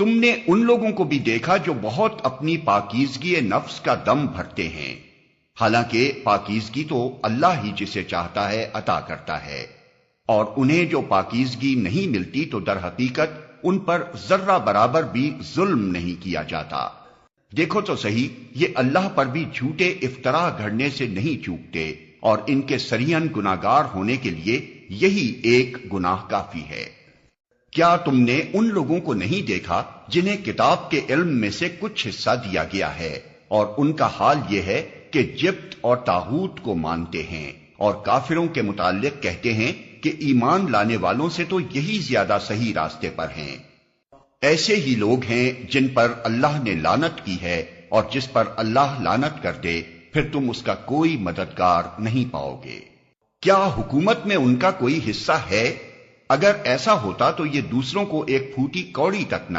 تم نے ان لوگوں کو بھی دیکھا جو بہت اپنی پاکیزگی نفس کا دم بھرتے ہیں، حالانکہ پاکیزگی تو اللہ ہی جسے چاہتا ہے عطا کرتا ہے، اور انہیں جو پاکیزگی نہیں ملتی تو در حقیقت ان پر ذرہ برابر بھی ظلم نہیں کیا جاتا۔ دیکھو تو صحیح، یہ اللہ پر بھی جھوٹے افطرا گھڑنے سے نہیں چوکتے، اور ان کے سریحاً گناہگار ہونے کے لیے یہی ایک گناہ کافی ہے۔ کیا تم نے ان لوگوں کو نہیں دیکھا جنہیں کتاب کے علم میں سے کچھ حصہ دیا گیا ہے، اور ان کا حال یہ ہے کہ جبت اور طاغوت کو مانتے ہیں، اور کافروں کے متعلق کہتے ہیں کہ ایمان لانے والوں سے تو یہی زیادہ صحیح راستے پر ہیں۔ ایسے ہی لوگ ہیں جن پر اللہ نے لعنت کی ہے، اور جس پر اللہ لعنت کر دے پھر تم اس کا کوئی مددگار نہیں پاؤ گے۔ کیا حکومت میں ان کا کوئی حصہ ہے؟ اگر ایسا ہوتا تو یہ دوسروں کو ایک پھوٹی کوڑی تک نہ